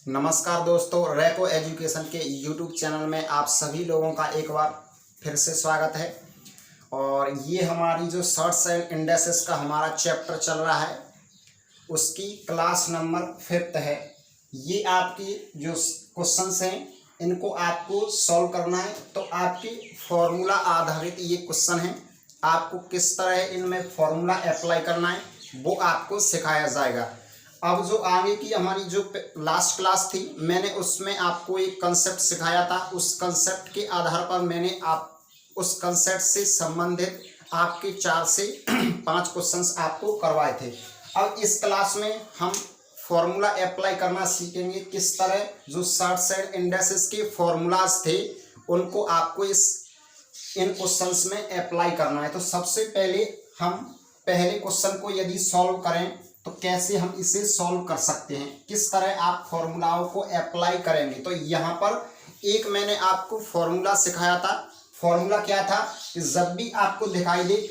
नमस्कार दोस्तों, रैको एजुकेशन के यूट्यूब चैनल में आप सभी लोगों का एक बार फिर से स्वागत है। और ये हमारी जो शॉर्ट्स एंड इंडेक्सेस का हमारा चैप्टर चल रहा है, उसकी क्लास नंबर 5 है। ये आपकी जो क्वेश्चंस हैं, इनको आपको सॉल्व करना है। तो आपकी फॉर्मूला आधारित ये क्वेश्चन है, आपको किस तरह इनमें फॉर्मूला अप्लाई करना है वो आपको सिखाया जाएगा। अब जो आगे की हमारी जो लास्ट क्लास थी, मैंने उसमें आपको एक कंसेप्ट सिखाया था। उस कंसेप्ट के आधार पर मैंने आप उस कंसेप्ट से संबंधित आपके 4 से 5 क्वेश्चंस आपको करवाए थे। अब इस क्लास में हम फॉर्मूला अप्लाई करना सीखेंगे। किस तरह जो शॉर्ट्स एंड इंडेक्सेस के फॉर्मूलाज थे, उनको आपको इन क्वेश्चंस में अप्लाई करना है। तो सबसे पहले हम पहले क्वेश्चन को यदि सॉल्व करें तो कैसे हम इसे सॉल्व कर सकते हैं, किस तरह आप फॉर्मूलाओं को अप्लाई करेंगे। तो यहाँ पर एक मैंने आपको फॉर्मूला सिखाया था। फॉर्मूला क्या था कि जब भी आपको दिखाई दे,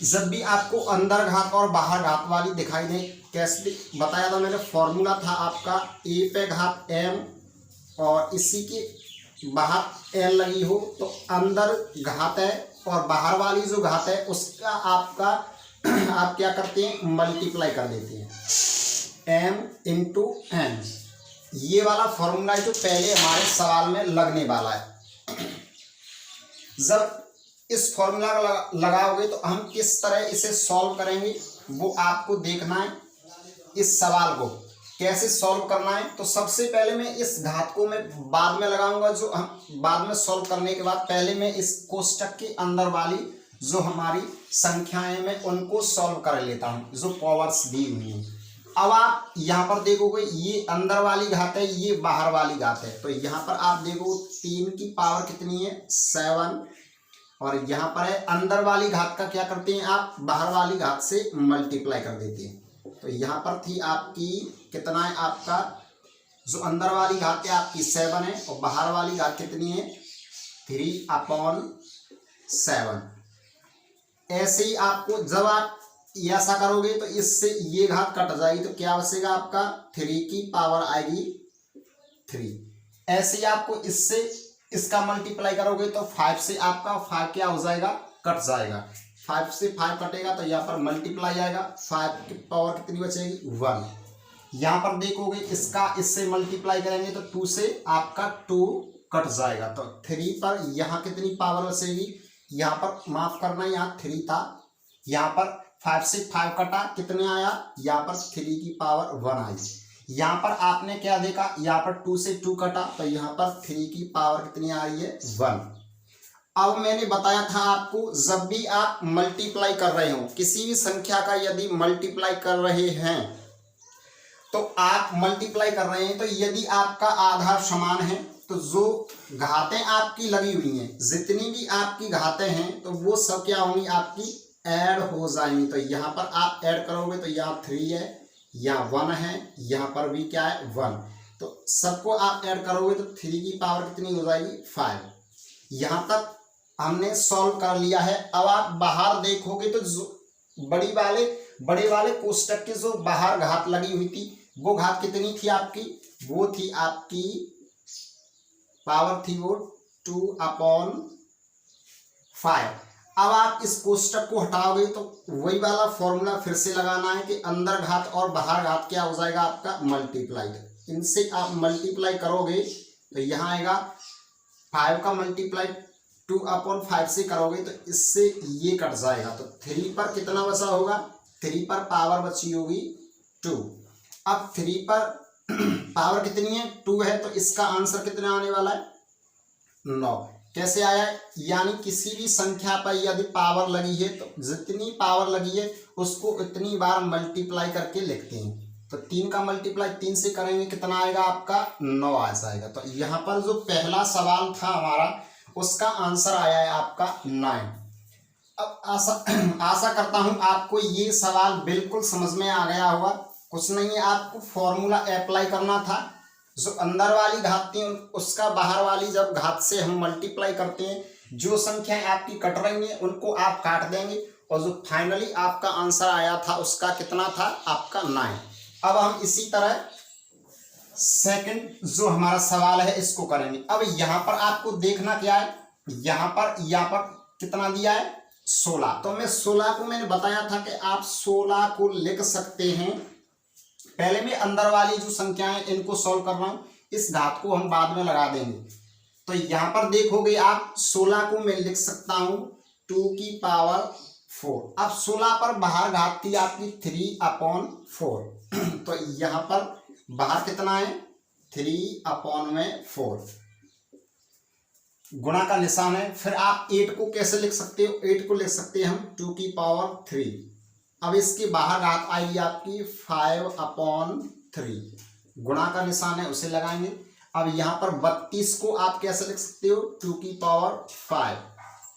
जब भी आपको अंदर घात और बाहर घात वाली दिखाई दे, कैसे बताया था मैंने। फॉर्मूला था आपका ए पे घात एम और इसी के बाहर एन लगी हो तो अंदर घात है और बाहर वाली जो घात है उसका आपका आप क्या करते हैं, मल्टीप्लाई कर देते हैं m इंटू एन। ये वाला फॉर्मूला जो पहले हमारे सवाल में लगने वाला है। जब इस फॉर्मूला का लगाओगे तो हम किस तरह इसे सॉल्व करेंगे वो आपको देखना है। इस सवाल को कैसे सॉल्व करना है, तो सबसे पहले मैं इस घात को मैं बाद में लगाऊंगा। जो हम बाद में सॉल्व करने के बाद पहले मैं इस कोष्टक के अंदर वाली जो हमारी संख्याएं मैं उनको सॉल्व कर लेता हूं, जो पावर्स दी हुई हैं। अब आप यहाँ पर देखोगे, ये अंदर वाली घात है, ये बाहर वाली घात है। तो यहाँ पर आप देखो 3 की पावर कितनी है, 7। और यहाँ पर है अंदर वाली घात का क्या करते हैं आप, बाहर वाली घात से मल्टीप्लाई कर देते हैं। तो यहाँ पर थी आपकी कितना है, आपका जो अंदर वाली घात है आपकी 7 है और बाहर वाली घात कितनी है, 3/7। ऐसे ही आपको जब आप ऐसा करोगे तो इससे ये घात कट जाएगी, तो क्या बचेगा आपका, 3 की पावर आएगी 3। ऐसे ही आपको इससे इसका मल्टीप्लाई करोगे तो 5 से आपका 5 क्या हो जाएगा, कट जाएगा। 5 से 5 कटेगा तो यहाँ पर मल्टीप्लाई आएगा, 5 की पावर कितनी बचेगी, 1। यहाँ पर देखोगे इसका इससे मल्टीप्लाई करेंगे तो 2 से आपका 2 कट जाएगा। तो 3 पर यहाँ कितनी पावर बचेगी, यहाँ पर माफ करना, यहाँ 3 था, यहाँ पर 5 से 5 कटा, कितने आया, यहाँ पर 3 की पावर 1 आई। यहाँ पर आपने क्या देखा, यहाँ पर 2 से 2 कटा तो यहाँ पर 3 की पावर कितनी आ रही है, 1। अब मैंने बताया था आपको, जब भी आप मल्टीप्लाई कर रहे हो, किसी भी संख्या का यदि मल्टीप्लाई कर रहे हैं तो आप मल्टीप्लाई कर रहे हैं, तो यदि आपका आधार समान है तो जो घातें आपकी लगी हुई हैं, जितनी भी आपकी घातें हैं, तो वो सब क्या होंगी, आपकी ऐड हो जाएंगी। तो यहाँ पर आप ऐड करोगे तो यहाँ 3 है, यहाँ 1 है, यहाँ पर भी क्या है, 1। तो सबको आप ऐड करोगे तो 3 की पावर कितनी हो जाएगी, 5। यहाँ तक हमने सॉल्व कर लिया है। अब आप बाहर देखोगे तो जो बड़े वाले कोष्टक के जो बाहर घात लगी हुई थी, वो घात कितनी थी आपकी, वो थी आपकी पावर थी वो 2/5। अब आप इस कोष्टक को हटाओगे तो वही वाला फॉर्मूला फिर से लगाना है कि अंदर घात और बाहर घात क्या हो जाएगा आपका, मल्टीप्लाई। इनसे आप मल्टीप्लाई करोगे तो यहाँ आएगा 5 का मल्टीप्लाई 2/5 से करोगे तो इससे ये कट जाएगा। तो 3 पर कितना बचा होगा, 3 पर पावर बची होगी 2। अब 3 पर पावर कितनी है, 2 है, तो इसका आंसर कितना आने वाला है, 9। कैसे आया है, यानी किसी भी संख्या पर यदि पावर लगी है तो जितनी पावर लगी है उसको इतनी बार मल्टीप्लाई करके लिखते हैं। तो 3 का मल्टीप्लाई 3 से करेंगे, कितना आएगा आपका, 9 आ जाएगा। तो यहाँ पर जो पहला सवाल था हमारा, उसका आंसर आया है आपका 9। अब आशा करता हूं आपको ये सवाल बिल्कुल समझ में आ गया होगा। कुछ नहीं है, आपको फॉर्मूला अप्लाई करना था। जो अंदर वाली घात थी उसका बाहर वाली जब घात से हम मल्टीप्लाई करते हैं, जो संख्याएं आपकी कट रही हैं उनको आप काट देंगे और जो फाइनली आपका आंसर आया था उसका कितना था, आपका 9। अब हम इसी तरह सेकंड जो हमारा सवाल है इसको करेंगे। अब यहाँ पर आपको देखना क्या है, यहाँ पर कितना दिया है 16। तो मैं 16 को मैंने बताया था कि आप 16 को लिख सकते हैं। पहले मैं अंदर वाली जो संख्याएं इनको सॉल्व कर रहा हूं, इस घात को हम बाद में लगा देंगे। तो यहां पर देखोगे आप 16 को मैं लिख सकता हूं 2 की पावर 4। अब 16 पर बाहर घात थी आपकी 3/4 तो यहां पर बाहर कितना है 3/4 गुणा का निशान है। फिर आप 8 को कैसे लिख सकते हो, 8 को लिख सकते हैं हम 2 की पावर 3। अब इसके बाहर घात आएगी आपकी 5/3 गुणा का निशान है उसे लगाएंगे। अब यहाँ पर 32 को आप कैसे लिख सकते हो 2 की पावर 5।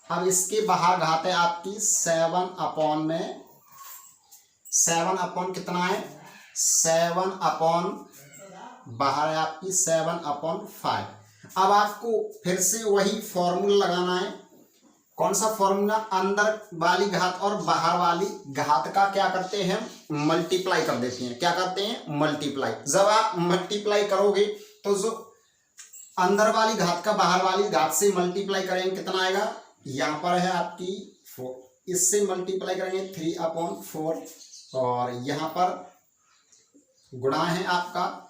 अब इसके बाहर घात है आपकी 7 कितना है 7 बाहर है आपकी 7/5। अब आपको फिर से वही फॉर्मूला लगाना है। कौन सा फॉर्मूला, अंदर वाली घात और बाहर वाली घात का क्या करते हैं मल्टीप्लाई कर देते हैं। क्या करते हैं मल्टीप्लाई। जब आप मल्टीप्लाई करोगे तो जो अंदर वाली घात का बाहर वाली घात से मल्टीप्लाई करेंगे कितना आएगा, यहाँ पर है आपकी 4, इससे मल्टीप्लाई करेंगे 3/4 और यहाँ पर गुणा है आपका,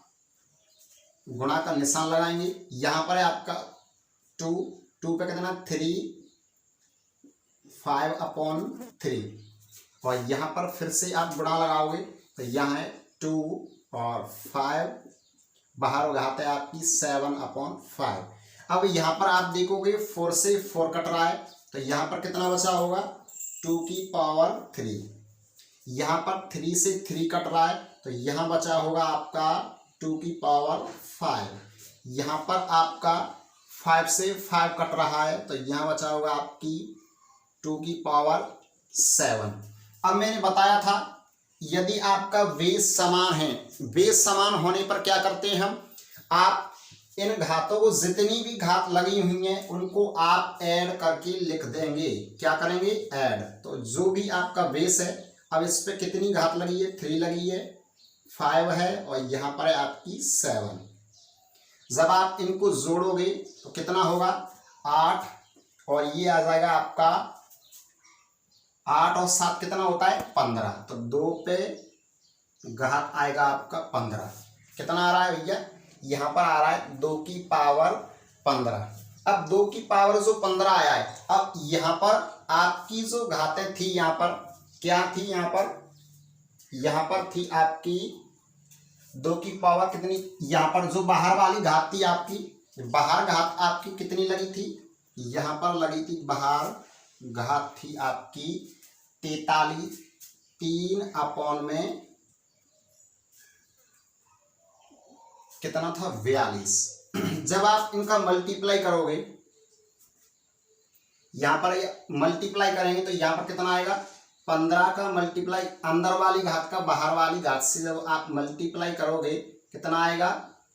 गुणा का निशान लगाएंगे। यहाँ पर है आपका 2 पे कितना 3 5/3 और यहाँ पर फिर से आप गुणा लगाओगे तो यहाँ है 2 और 5 बाहर घात है आपकी 7/5। अब यहाँ पर आप देखोगे 4 से 4 कट रहा है तो यहाँ पर कितना बचा होगा 2 की पावर 3। यहाँ पर 3 से 3 कट रहा है तो यहाँ बचा होगा आपका 2 की पावर 5। यहाँ पर आपका 5 से 5 कट रहा है तो यहाँ बचा होगा आपकी 2 की पावर 7। अब मैंने बताया था यदि आपका बेस समान है, बेस समान होने पर क्या करते हैं हम, आप इन घातों को जितनी भी घात लगी हुई हैं उनको आप ऐड करके लिख देंगे। क्या करेंगे ऐड। तो जो भी आपका बेस है, अब इस पे कितनी घात लगी है 3 लगी है, 5 है और यहाँ पर है आपकी 7। जब आप इनको जोड़ोगे तो कितना होगा 8 और ये आ जाएगा आपका 8 और 7 कितना होता है 15। तो 2 पे घात आएगा आपका 15। कितना आ रहा है भैया, यहाँ पर आ रहा है 2 की पावर 15। अब 2 की पावर जो 15 आया है, अब यहाँ पर आपकी जो घातें थी यहाँ पर क्या थी, यहाँ पर थी आपकी 2 की पावर कितनी, यहाँ पर जो बाहर वाली घात थी आपकी, बाहर घात आपकी कितनी लगी थी, यहाँ पर लगी थी बाहर घात थी आपकी 43, 3 में कितना था 42। जब आप इनका मल्टीप्लाई करोगे, यहाँ पर मल्टीप्लाई करेंगे तो यहाँ पर कितना आएगा 15 का मल्टीप्लाई अंदर वाली घात का बाहर वाली घात से जब आप मल्टीप्लाई करोगे कितना आएगा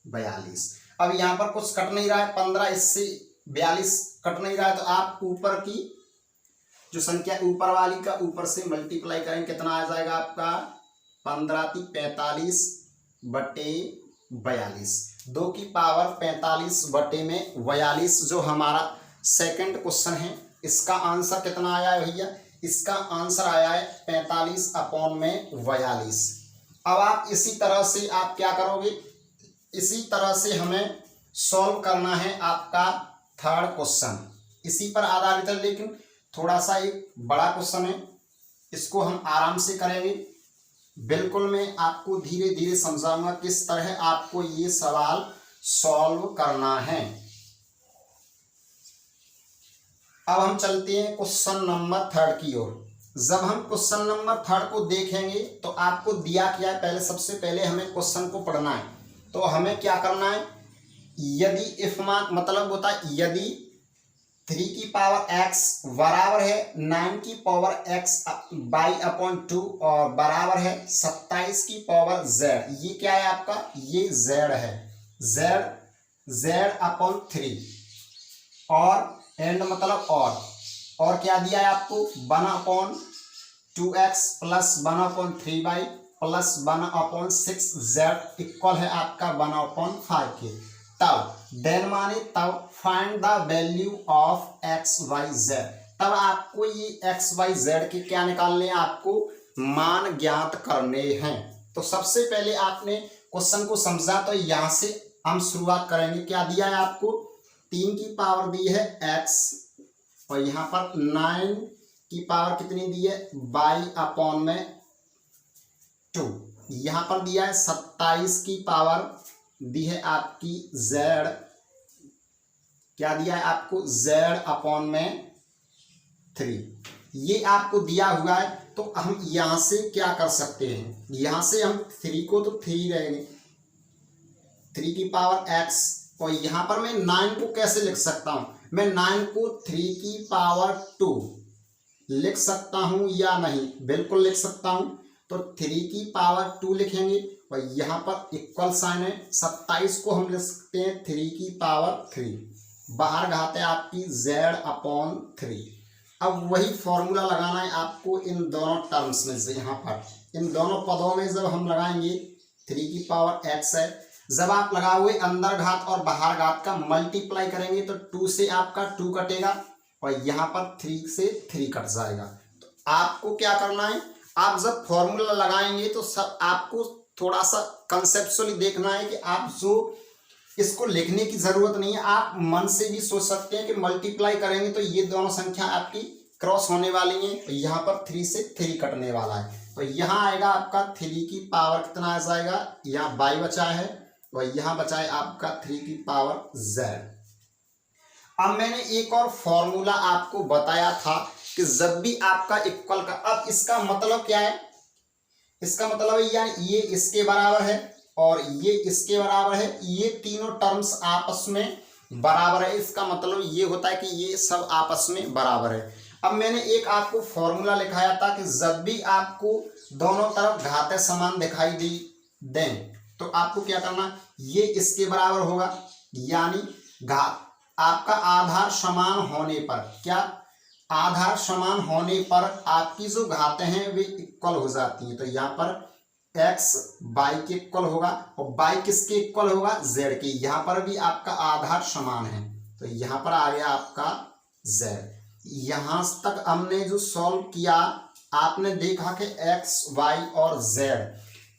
42। अब यहाँ पर कुछ कट नहीं रहा है, 15 इससे 42 कट नहीं रहा है, तो आप ऊपर की जो संख्या ऊपर वाली का ऊपर से मल्टीप्लाई करेंगे कितना आ जाएगा आपका 15 × 45 बटे 42। 2 की पावर 45 बटे में 42 जो हमारा सेकंड क्वेश्चन है, इसका आंसर कितना आया है भैया, इसका आंसर आया है 45/42। अब आप इसी तरह से आप क्या करोगे, इसी तरह से हमें सॉल्व करना है आपका थर्ड क्वेश्चन। इसी पर आधारित है लेकिन थोड़ा सा एक बड़ा क्वेश्चन है, इसको हम आराम से करेंगे। बिल्कुल मैं आपको धीरे धीरे समझाऊंगा किस तरह आपको ये सवाल सॉल्व करना है। अब हम चलते हैं क्वेश्चन नंबर 3 की ओर। जब हम क्वेश्चन नंबर 3 को देखेंगे तो आपको दिया क्या है, पहले सबसे पहले हमें क्वेश्चन को पढ़ना है। तो हमें क्या करना है, यदि इफ मान मतलब होता है यदि 3 की पावर x बराबर है 9 की पावर x by/2 और बराबर है 27 की पावर z। ये क्या है आपका, ये z है, z/3 और एंड मतलब और क्या दिया है आपको 1/2x + 1/3y plus 1/6z equal है आपका 1/5 के। तब देन माने तब find the value of X Y Z, तब आपको ये एक्स वाई जेड के क्या निकालने हैं, आपको मान ज्ञात करने हैं। तो सबसे पहले आपने क्वेश्चन को समझा, तो यहाँ से हम शुरुआत करेंगे। क्या दिया है आपको, 3 की पावर दी है x और यहाँ पर 9 की पावर कितनी दी है, y/2। यहाँ पर दिया है 27 की पावर दी है आपकी z, क्या दिया है आपको, z/3। ये आपको दिया हुआ है। तो हम यहां से क्या कर सकते हैं, यहां से हम 3 को तो 3 रहेंगे, 3 की पावर x, और यहां पर मैं 9 को कैसे लिख सकता हूं, मैं 9 को 3 की पावर 2 लिख सकता हूं या नहीं, बिल्कुल लिख सकता हूं। तो 3 की पावर 2 लिखेंगे और यहाँ पर इक्वल साइन है, 27 को हम लिख सकते हैं 3 की पावर 3, बाहर घात है आपकी z/3। अब वही फॉर्मूला लगाना है आपको इन दोनों टर्म्स में से, यहाँ पर इन दोनों पदों में जब हम लगाएंगे 3 की पावर x है, जब आप लगाओगे अंदर घात और बाहर घात का मल्टीप्लाई करेंगे तो 2 से आपका 2 कटेगा और यहाँ पर 3 से 3 कट जाएगा। तो आपको क्या करना है, आप जब फॉर्मूला लगाएंगे तो सब आपको थोड़ा सा कंसेप्चुअली देखना है कि आप जो इसको लिखने की जरूरत नहीं है, आप मन से भी सोच सकते हैं कि मल्टीप्लाई करेंगे तो ये दोनों संख्या आपकी क्रॉस होने वाली है, तो यहाँ पर 3 से 3 कटने वाला है। तो यहाँ आएगा आपका 3 की पावर कितना आ जाएगा, यहाँ y बचा है और यहाँ बचा है आपका 3 की पावर z। अब मैंने एक और फॉर्मूला आपको बताया था कि जब भी आपका इक्वल का, अब इसका मतलब क्या है, इसका मतलब है यार ये इसके बराबर है और ये इसके बराबर है, ये तीनों टर्म्स आपस में बराबर है, इसका मतलब ये होता है कि ये सब आपस में बराबर है। अब मैंने एक आपको फॉर्मूला लिखाया था कि जब भी आपको दोनों तरफ घातें समान दिखाई दें तो आपको क्या करना, ये इसके बराबर होगा, यानी घात आपका आधार समान होने पर, क्या आधार समान होने पर आपकी जो घातें हैं वे इक्वल हो जाती हैं। तो यहाँ पर x y के इक्वल होगा और y किसके इक्वल होगा, z के। यहाँ पर भी आपका आधार समान है तो यहाँ पर आ गया आपका z। यहाँ तक हमने जो सॉल्व किया, आपने देखा कि x y और z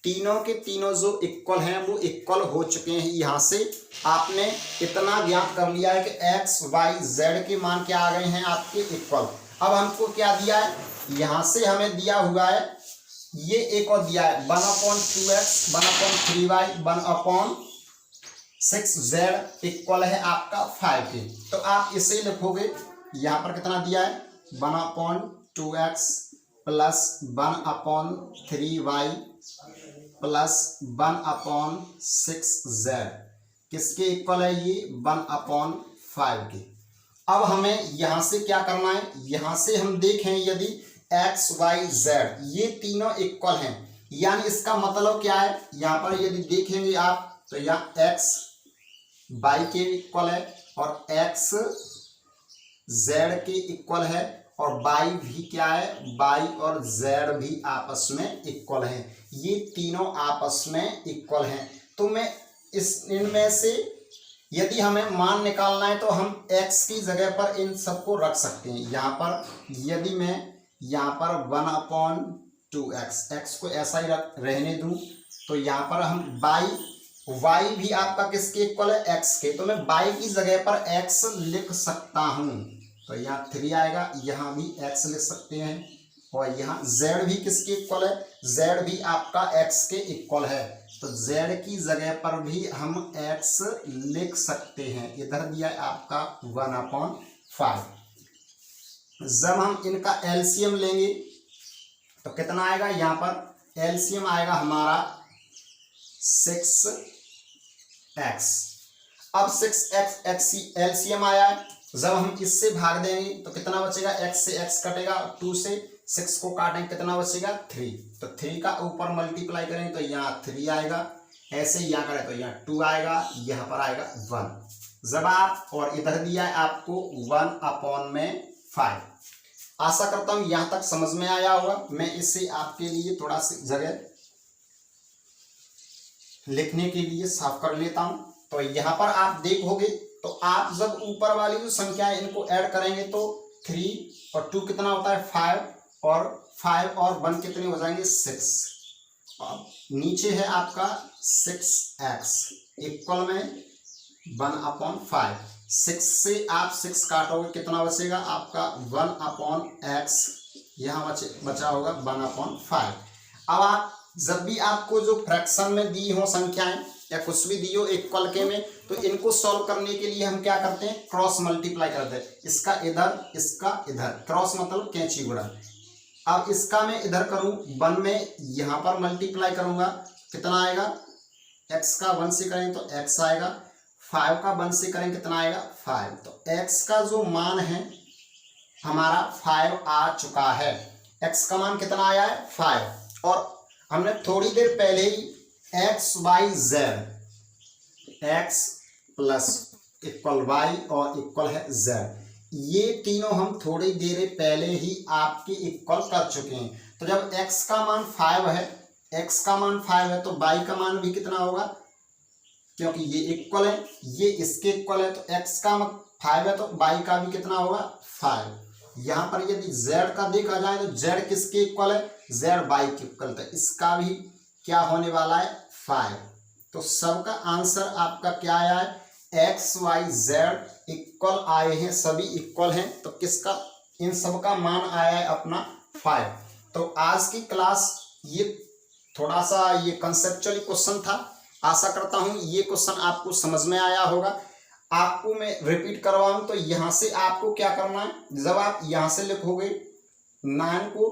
तीनों के तीनों जो इक्वल हैं वो इक्वल हो चुके हैं। यहाँ से आपने इतना ज्ञात कर लिया है कि x y z के मान क्या आ गए हैं आपके इक्वल। अब हमको क्या दिया है, यहाँ से हमें दिया हुआ है, ये एक और दिया है 1/2x 1/3y 1/6z इक्वल है आपका 5 के। तो आप इसे लिखोगे, यहाँ पर कितना दिया है 1/2x plus 1/3y plus 1/6z किसके इक्वल है, ये 1/5 के। अब हमें यहाँ से क्या करना है, यहाँ से हम देखें यदि x y z ये तीनों इक्वल हैं, यानी इसका मतलब क्या है, यहाँ पर यदि देखेंगे आप तो यहाँ x y के इक्वल है और x z के इक्वल है और y भी क्या है, y और z भी आपस में इक्वल हैं, ये तीनों आपस में इक्वल हैं। तो मैं इनमें से यदि हमें मान निकालना है तो हम x की जगह पर इन सबको रख सकते हैं। यहाँ पर यदि मैं यहाँ पर 1/2x x को ऐसा ही रहने दूं तो यहाँ पर हम y भी आपका किसके इक्वल है, x के। तो मैं y की जगह पर x लिख सकता हूँ, तो यहाँ 3 आएगा, यहाँ भी x लिख सकते हैं और यहाँ z भी किसके इक्वल है, z भी आपका x के इक्वल है। तो z की जगह पर भी हम x लिख सकते हैं। इधर दिया है आपका 1/5। जब हम इनका एलसीएम लेंगे तो कितना आएगा, यहाँ पर एलसीएम आएगा हमारा 6x। अब 6x एलसीएम आया है, जब हम इससे भाग देंगे तो कितना बचेगा, x से x कटेगा, 2 से 6 को काटेंगे कितना बचेगा 3। तो 3 का ऊपर मल्टीप्लाई करेंगे तो यहाँ 3 आएगा, ऐसे ही यहाँ करें तो यहाँ 2 आएगा, यहाँ पर आएगा 1। जब आप और इधर दिया है आपको 1/5। आशा करता हूँ यहाँ तक समझ में आया होगा। मैं इसे आपके लिए थोड़ा सी जगह लिखने के लिए साफ कर लेता हूं। तो यहाँ पर आप देखोगे तो आप जब ऊपर वाली जो संख्या है इनको ऐड करेंगे तो 3 और 2 कितना होता है 5 और 5 और 1 कितने हो जाएंगे 6। अब नीचे है आपका 6x इक्वल में 1/5। 6 से आप 6 काटोगे कितना बचेगा आपका 1/x, यहाँ बचा होगा 1/5। अब आप जब भी आपको जो फ्रैक्शन में दी हो संख्याएं या कुछ भी दी हो इक्वल के में, तो इनको सॉल्व करने के लिए हम क्या करते हैं क्रॉस मल्टीप्लाई करते हैं। इसका इधर इसका इधर, क्रॉस मतलब कैंची गुणन। अब इसका मैं इधर करूं 1 में यहाँ पर मल्टीप्लाई करूंगा कितना आएगा, x का 1 से करें तो x आएगा, 5 का 1 से करें कितना आएगा 5। तो x का जो मान है हमारा 5 आ चुका है। x का मान कितना आया है 5। और हमने थोड़ी देर पहले ही x y z x plus equal y और इक्वल है z, ये तीनों हम थोड़ी देर पहले ही आपके इक्वल कर चुके हैं। तो जब x का मान 5 है, x का मान 5 है तो y का मान भी कितना होगा, क्योंकि ये इक्वल है ये इसके इक्वल है, तो x का 5 है तो y का भी कितना होगा 5। यहाँ पर यदि z का देखा जाए तो z किसके इक्वल है, z y के इक्वल, तो इसका भी क्या होने वाला है 5। तो सबका आंसर आपका क्या आया है x y z इक्वल आए हैं, सभी इक्वल हैं, तो किसका इन सब का मान आया है अपना 5। तो आज की क्लास ये थोड़ा सा ये कंसेप्चुअली क्वेश्चन था। आशा करता हूं ये क्वेश्चन आपको समझ में आया होगा। आपको मैं रिपीट करवाऊं तो यहाँ से आपको क्या करना है, जब आप यहाँ से लिखोगे 9 को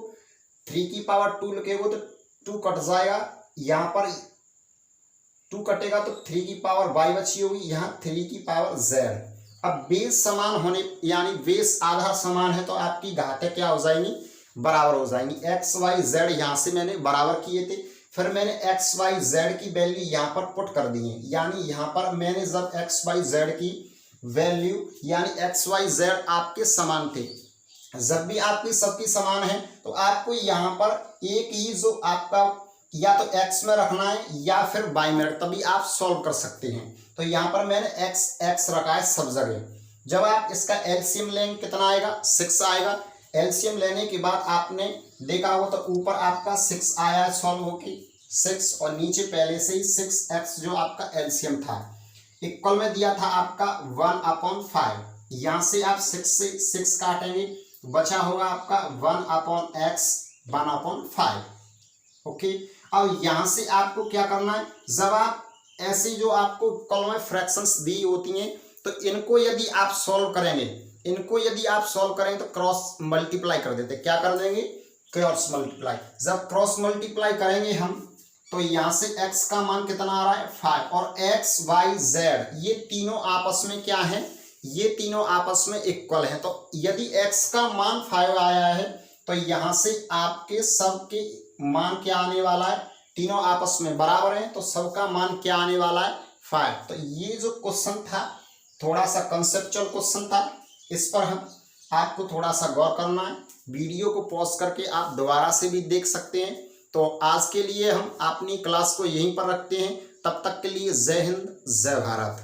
3 की पावर 2 लिखेगे तो 2 कट जाएगा, यहाँ पर 2 कटेगा तो 3 की पावर y बची होगी, यहाँ 3 की पावर z। अब बेस समान होने यानी बेस आधार समान है तो आपकी घातें क्या हो जाएंगी बराबर हो जाएंगी। x y z यहाँ से मैंने बराबर किए थे, फिर मैंने x y z की वैल्यू यहाँ पर पुट कर दी है, यानी यहाँ पर मैंने जब x y z की वैल्यू यानी x y z आपके समान थे, जब भी आपकी सबकी समान है तो आपको यहाँ पर एक ही जो आपका या तो x में रखना है या फिर y में, तभी आप सॉल्व कर सकते हैं। तो यहाँ पर मैंने x रखा है सब जगह। जब आप इसका एलसीएम लेंगे कितना आएगा 6 आएगा। एलसीएम लेने के बाद आपने देखा हो तो ऊपर आपका 6 आया है सॉल्व होके 6, और नीचे पहले से ही 6x जो आपका एलसीएम था इक्वल में दिया था आपका 1/5। यहाँ से आप 6 से 6 काटेंगे बचा होगा आपका 1/x 1/5। ओके, अब यहाँ से आपको क्या करना है, जब आप ऐसी जो आपको कॉलम में फ्रैक्शंस दी होती हैं तो इनको यदि आप सॉल्व करेंगे, इनको यदि आप सॉल्व करेंगे तो क्रॉस मल्टीप्लाई कर देते। क्या कर देंगे क्रॉस मल्टीप्लाई। जब क्रॉस मल्टीप्लाई करेंगे हम तो यहाँ से x का मान कितना आ रहा है 5, और x y z ये तीनों आपस में क्या है, ये तीनों आपस में इक्वल है। तो यदि x का मान 5 आया है तो यहाँ से आपके सबके मान क्या आने वाला है, तीनों आपस में बराबर हैं तो सबका मान क्या आने वाला है 5। तो ये जो क्वेश्चन था थोड़ा सा कंसेप्चुअल क्वेश्चन था, इस पर हम आपको थोड़ा सा गौर करना है। वीडियो को पॉज करके आप दोबारा से भी देख सकते हैं। तो आज के लिए हम अपनी क्लास को यहीं पर रखते हैं, तब तक के लिए जय हिंद जय भारत।